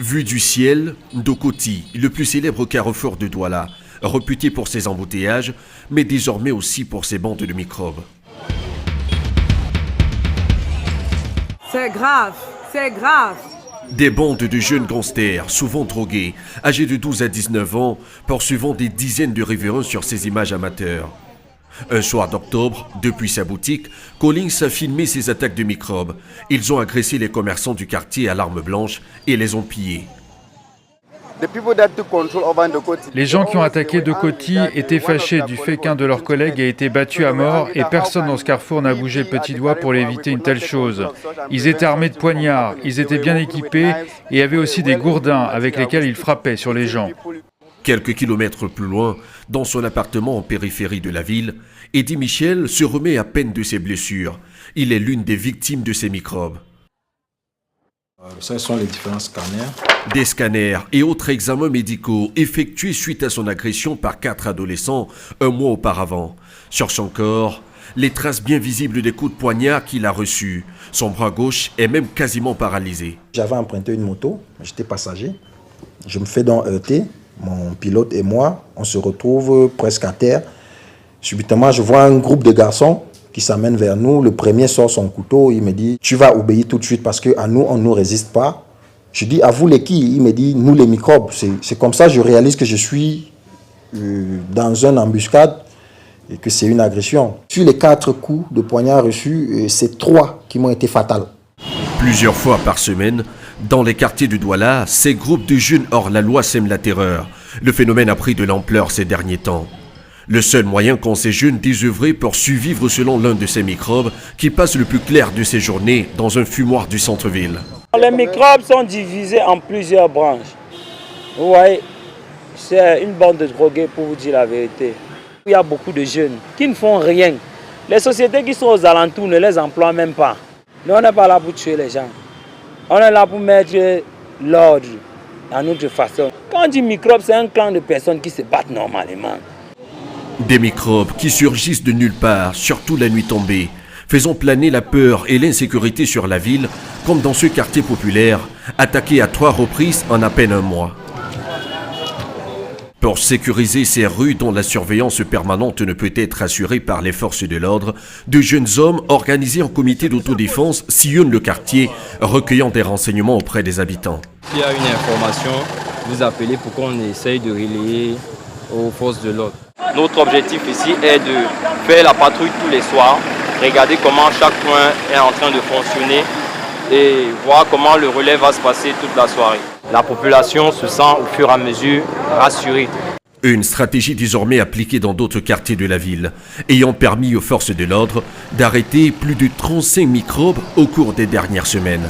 Vue du ciel, Ndokoti, le plus célèbre carrefour de Douala, réputé pour ses embouteillages, mais désormais aussi pour ses bandes de microbes. C'est grave, c'est grave. Des bandes de jeunes gangsters, souvent drogués, âgés de 12 à 19 ans, poursuivant des dizaines de riverains sur ces images amateurs. Un soir d'octobre, depuis sa boutique, Collins a filmé ces attaques de microbes. Ils ont agressé les commerçants du quartier à l'arme blanche et les ont pillés. Les gens qui ont attaqué Ndokoti étaient fâchés du fait qu'un de leurs collègues a été battu à mort et personne dans ce carrefour n'a bougé le petit doigt pour éviter une telle chose. Ils étaient armés de poignards, ils étaient bien équipés et avaient aussi des gourdins avec lesquels ils frappaient sur les gens. Quelques kilomètres plus loin, dans son appartement en périphérie de la ville, Eddie Michel se remet à peine de ses blessures. Il est l'une des victimes de ces microbes. Ce sont les différents scanners. Des scanners et autres examens médicaux effectués suite à son agression par 4 adolescents un mois auparavant. Sur son corps, les traces bien visibles des coups de poignard qu'il a reçus. Son bras gauche est même quasiment paralysé. J'avais emprunté une moto, j'étais passager. Je me fais donc heurter. Mon pilote et moi, on se retrouve presque à terre. Subitement, je vois un groupe de garçons qui s'amènent vers nous. Le premier sort son couteau, il me dit « Tu vas obéir tout de suite parce qu'à nous, on ne nous résiste pas. » Je dis « À vous les qui ?» Il me dit « Nous les microbes. » C'est comme ça que je réalise que je suis dans une embuscade et que c'est une agression. Sur les 4 coups de poignard reçus, c'est 3 qui m'ont été fatals. Plusieurs fois par semaine, dans les quartiers de Douala, ces groupes de jeunes hors la loi sèment la terreur. Le phénomène a pris de l'ampleur ces derniers temps. Le seul moyen qu'ont ces jeunes désœuvrés pour survivre selon l'un de ces microbes qui passe le plus clair de ses journées dans un fumoir du centre-ville. Les microbes sont divisés en plusieurs branches. Vous voyez, c'est une bande de drogués pour vous dire la vérité. Il y a beaucoup de jeunes qui ne font rien. Les sociétés qui sont aux alentours ne les emploient même pas. Nous, on n'est pas là pour tuer les gens. On est là pour mettre l'ordre à notre façon. Quand on dit microbe, c'est un clan de personnes qui se battent normalement. Des microbes qui surgissent de nulle part, surtout la nuit tombée, faisant planer la peur et l'insécurité sur la ville, comme dans ce quartier populaire, attaqué à 3 reprises en à peine un mois. Pour sécuriser ces rues dont la surveillance permanente ne peut être assurée par les forces de l'ordre, de jeunes hommes organisés en comité d'autodéfense sillonnent le quartier, recueillant des renseignements auprès des habitants. S'il y a une information, vous appelez pour qu'on essaye de relayer aux forces de l'ordre. Notre objectif ici est de faire la patrouille tous les soirs, regarder comment chaque point est en train de fonctionner et voir comment le relais va se passer toute la soirée. La population se sent au fur et à mesure rassurée. Une stratégie désormais appliquée dans d'autres quartiers de la ville, ayant permis aux forces de l'ordre d'arrêter plus de 35 microbes au cours des dernières semaines.